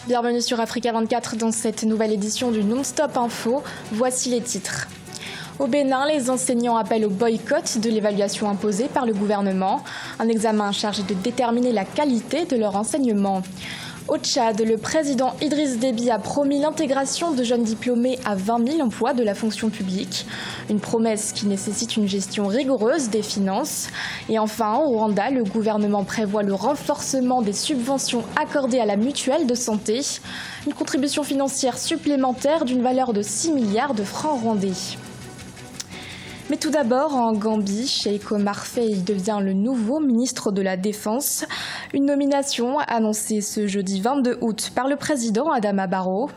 Bienvenue sur Africa 24 dans cette nouvelle édition du Non-Stop Info. Voici les titres. Au Bénin, les enseignants appellent au boycott de l'évaluation imposée par le gouvernement. Un examen chargé de déterminer la qualité de leur enseignement. Au Tchad, le président Idriss Déby a promis l'intégration de jeunes diplômés à 20 000 emplois de la fonction publique. Une promesse qui nécessite une gestion rigoureuse des finances. Et enfin, au Rwanda, le gouvernement prévoit le renforcement des subventions accordées à la mutuelle de santé. Une contribution financière supplémentaire d'une valeur de 6 milliards de francs rwandais. Mais tout d'abord, en Gambie, Cheikh Omar Faye devient le nouveau ministre de la Défense. Une nomination annoncée ce jeudi 22 août par le président Adama Barrow.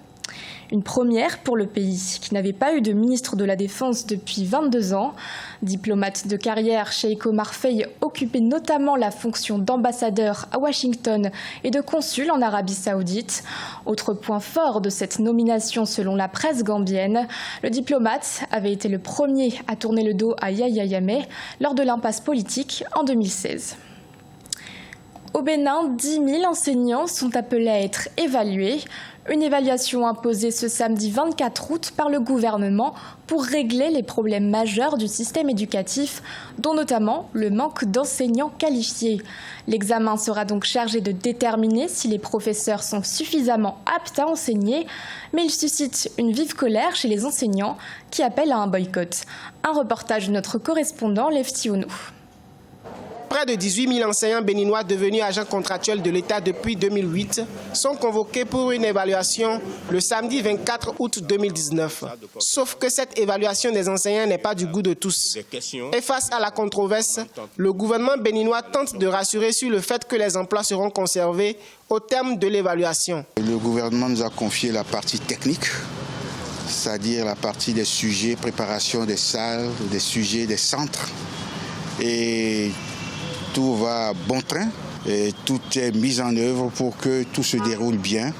Une première pour le pays, qui n'avait pas eu de ministre de la Défense depuis 22 ans. Diplomate de carrière, Cheikh Omar Faye occupait notamment la fonction d'ambassadeur à Washington et de consul en Arabie Saoudite. Autre point fort de cette nomination selon la presse gambienne, le diplomate avait été le premier à tourner le dos à Yahya Jammeh lors de l'impasse politique en 2016. Au Bénin, 10 000 enseignants sont appelés à être évalués. Une évaluation imposée ce samedi 24 août par le gouvernement pour régler les problèmes majeurs du système éducatif, dont notamment le manque d'enseignants qualifiés. L'examen sera donc chargé de déterminer si les professeurs sont suffisamment aptes à enseigner, mais il suscite une vive colère chez les enseignants qui appellent à un boycott. Un reportage de notre correspondant Lefty Onou. Près de 18 000 enseignants béninois devenus agents contractuels de l'État depuis 2008 sont convoqués pour une évaluation le samedi 24 août 2019. Sauf que cette évaluation des enseignants n'est pas du goût de tous. Et face à la controverse, le gouvernement béninois tente de rassurer sur le fait que les emplois seront conservés au terme de l'évaluation. Le gouvernement nous a confié la partie technique, c'est-à-dire la partie des sujets, préparation des salles, des sujets, des centres. Et tout va à bon train et tout est mis en œuvre pour que tout se déroule bien.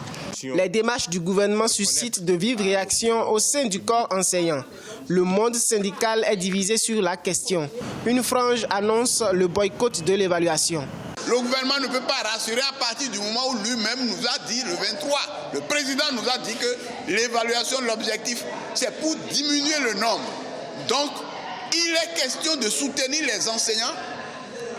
Les démarches du gouvernement suscitent de vives réactions au sein du corps enseignant. Le monde syndical est divisé sur la question. Une frange annonce le boycott de l'évaluation. Le gouvernement ne peut pas rassurer à partir du moment où lui-même nous a dit, le 23, le président nous a dit que l'évaluation, l'objectif, c'est pour diminuer le nombre. Donc, il est question de soutenir les enseignants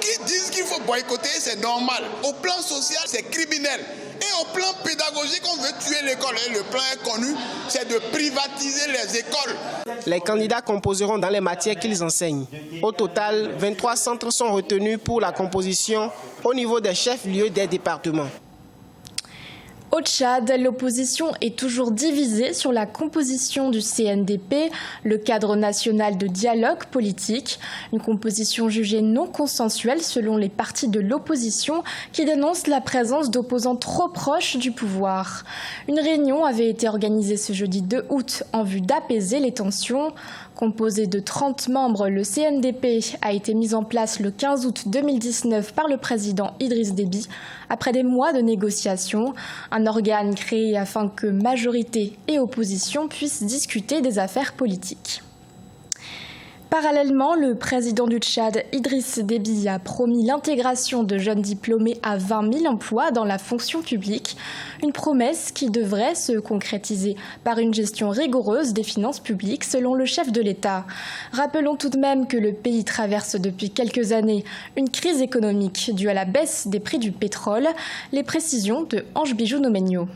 qui disent qu'il faut boycotter, c'est normal. Au plan social, c'est criminel. Et au plan pédagogique, on veut tuer l'école. Et le plan est connu, c'est de privatiser les écoles. Les candidats composeront dans les matières qu'ils enseignent. Au total, 23 centres sont retenus pour la composition au niveau des chefs-lieux des départements. Au Tchad, l'opposition est toujours divisée sur la composition du CNDP, le cadre national de dialogue politique. Une composition jugée non consensuelle selon les partis de l'opposition qui dénoncent la présence d'opposants trop proches du pouvoir. Une réunion avait été organisée ce jeudi 2 août en vue d'apaiser les tensions. Composé de 30 membres, le CNDP a été mis en place le 15 août 2019 par le président Idriss Déby, après des mois de négociations. Un organe créé afin que majorité et opposition puissent discuter des affaires politiques. Parallèlement, le président du Tchad, Idriss Déby, a promis l'intégration de jeunes diplômés à 20 000 emplois dans la fonction publique, une promesse qui devrait se concrétiser par une gestion rigoureuse des finances publiques selon le chef de l'État. Rappelons tout de même que le pays traverse depuis quelques années une crise économique due à la baisse des prix du pétrole. Les précisions de Ange Bijou Nomenio.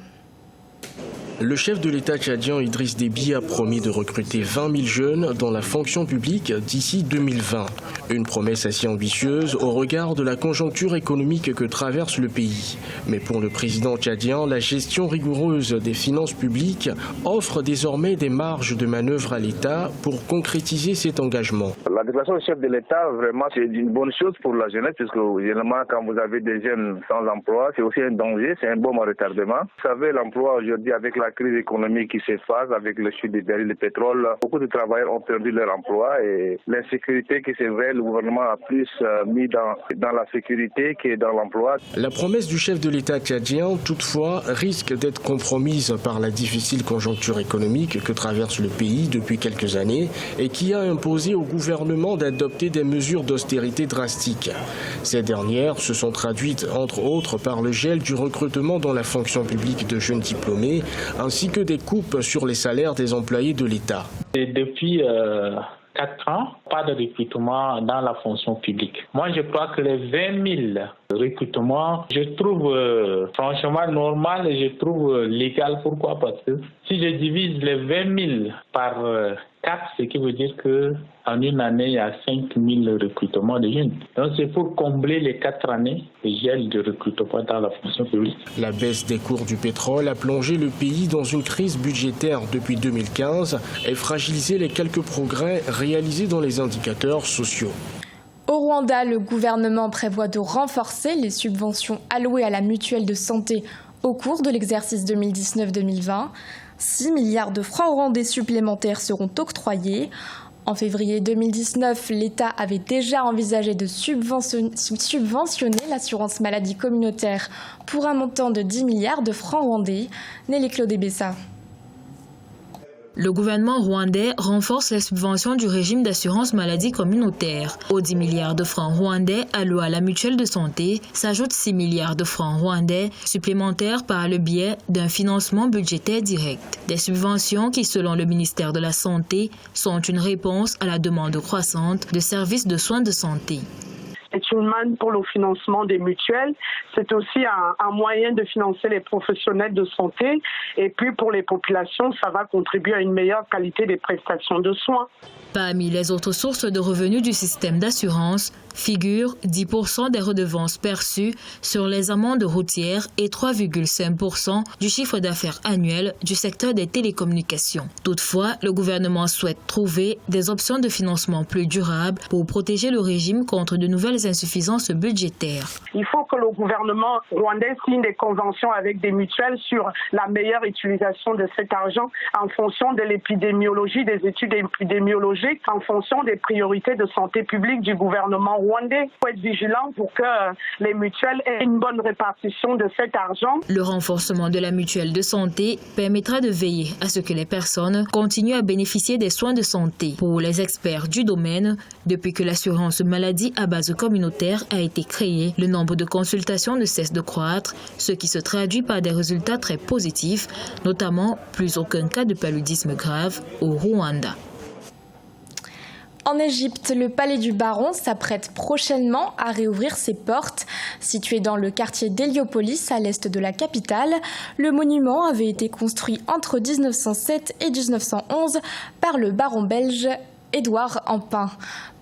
Le chef de l'État tchadien Idriss Déby a promis de recruter 20 000 jeunes dans la fonction publique d'ici 2020. Une promesse assez ambitieuse au regard de la conjoncture économique que traverse le pays. Mais pour le président tchadien, la gestion rigoureuse des finances publiques offre désormais des marges de manœuvre à l'État pour concrétiser cet engagement. La déclaration du chef de l'État, vraiment, c'est une bonne chose pour la jeunesse, puisque généralement, quand vous avez des jeunes sans emploi, c'est aussi un danger, c'est un baume à retardement. Vous savez, l'emploi aujourd'hui avec la crise économique qui s'efface avec le chute des barils de pétrole, beaucoup de travailleurs ont perdu leur emploi et l'insécurité qui c'est vrai, le gouvernement a plus mis dans la sécurité que dans l'emploi. La promesse du chef de l'État tchadien, toutefois, risque d'être compromise par la difficile conjoncture économique que traverse le pays depuis quelques années et qui a imposé au gouvernement d'adopter des mesures d'austérité drastiques. Ces dernières se sont traduites, entre autres, par le gel du recrutement dans la fonction publique de jeunes diplômés, ainsi que des coupes sur les salaires des employés de l'État. Et depuis 4 ans, pas de recrutement dans la fonction publique. Moi, je crois que les 20 000 recrutements, je trouve franchement normal et je trouve légal. Pourquoi? Parce que si je divise les 20 000 par 4, ce qui veut dire qu'en une année, il y a 5 000 recrutements de jeunes. Donc c'est pour combler les 4 années de gel de recrutement dans la fonction publique. La baisse des cours du pétrole a plongé le pays dans une crise budgétaire depuis 2015 et fragilisé les quelques progrès réalisés dans les indicateurs sociaux. Au Rwanda, le gouvernement prévoit de renforcer les subventions allouées à la mutuelle de santé au cours de l'exercice 2019-2020. 6 milliards de francs rwandais supplémentaires seront octroyés. En février 2019, l'État avait déjà envisagé de subventionner l'assurance maladie communautaire pour un montant de 10 milliards de francs rwandais. Nelly Claude Bessa. Le gouvernement rwandais renforce les subventions du régime d'assurance maladie communautaire. Aux 10 milliards de francs rwandais alloués à la mutuelle de santé s'ajoutent 6 milliards de francs rwandais supplémentaires par le biais d'un financement budgétaire direct. Des subventions qui, selon le ministère de la Santé, sont une réponse à la demande croissante de services de soins de santé. C'est une manne pour le financement des mutuelles. C'est aussi un moyen de financer les professionnels de santé. Et puis pour les populations, ça va contribuer à une meilleure qualité des prestations de soins. Parmi les autres sources de revenus du système d'assurance figurent 10% des redevances perçues sur les amendes routières et 3,5% du chiffre d'affaires annuel du secteur des télécommunications. Toutefois, le gouvernement souhaite trouver des options de financement plus durables pour protéger le régime contre de nouvelles insuffisances budgétaires. Il faut que le gouvernement rwandais signe des conventions avec des mutuelles sur la meilleure utilisation de cet argent en fonction de l'épidémiologie, des études épidémiologiques, en fonction des priorités de santé publique du gouvernement rwandais. Il faut être vigilant pour que les mutuelles aient une bonne répartition de cet argent. Le renforcement de la mutuelle de santé permettra de veiller à ce que les personnes continuent à bénéficier des soins de santé. Pour les experts du domaine, depuis que l'assurance maladie à base communautaire a été créée, le nombre de consultations ne cesse de croître, ce qui se traduit par des résultats très positifs, notamment plus aucun cas de paludisme grave au Rwanda. En Égypte, le palais du Baron s'apprête prochainement à réouvrir ses portes. Situé dans le quartier d'Héliopolis, à l'est de la capitale, le monument avait été construit entre 1907 et 1911 par le baron belge Édouard Ampin.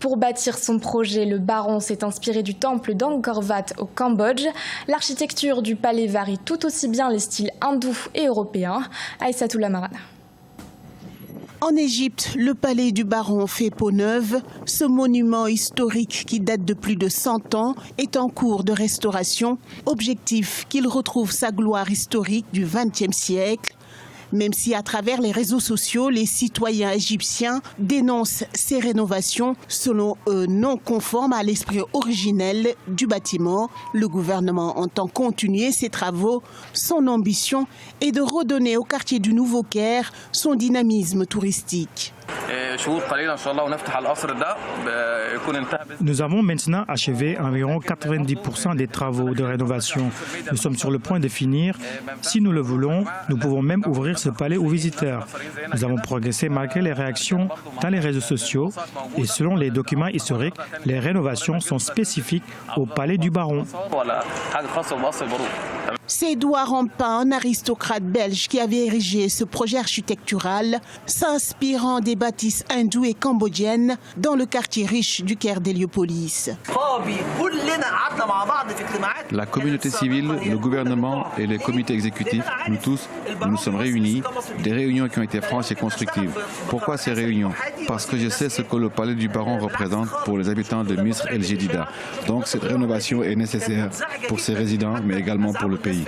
Pour bâtir son projet, le baron s'est inspiré du temple d'Angkor Wat au Cambodge. L'architecture du palais varie tout aussi bien les styles hindous et européens. Aïssatou Lamaran. En Égypte, le palais du Baron fait peau neuve. Ce monument historique qui date de plus de 100 ans est en cours de restauration. Objectif qu'il retrouve sa gloire historique du XXe siècle. Même si à travers les réseaux sociaux, les citoyens égyptiens dénoncent ces rénovations, selon eux non conformes à l'esprit originel du bâtiment, le gouvernement entend continuer ses travaux. Son ambition est de redonner au quartier du Nouveau-Caire son dynamisme touristique. Nous avons maintenant achevé environ 90% des travaux de rénovation. Nous sommes sur le point de finir. Si nous le voulons, nous pouvons même ouvrir ce palais aux visiteurs. Nous avons progressé malgré les réactions dans les réseaux sociaux et selon les documents historiques, les rénovations sont spécifiques au palais du Baron. C'est Édouard Ampin, un aristocrate belge qui avait érigé ce projet architectural, s'inspirant des bâtisses hindoues et cambodgiennes dans le quartier riche du Caire d'Héliopolis. La communauté civile, le gouvernement et les comités exécutifs, nous tous, nous sommes réunis, des réunions qui ont été franches et constructives. Pourquoi ces réunions? Parce que je sais ce que le palais du Baron représente pour les habitants de Misr et El Jedida. Donc cette rénovation est nécessaire pour ses résidents, mais également pour le pays.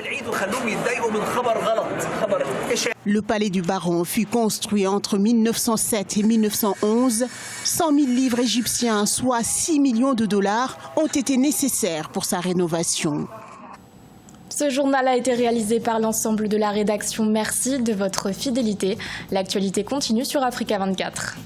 Le palais du Baron fut construit entre 1907 et 1911. 100 000 livres égyptiens, soit 6 millions de dollars, ont été nécessaires pour sa rénovation. Ce journal a été réalisé par l'ensemble de la rédaction. Merci de votre fidélité. L'actualité continue sur Africa 24.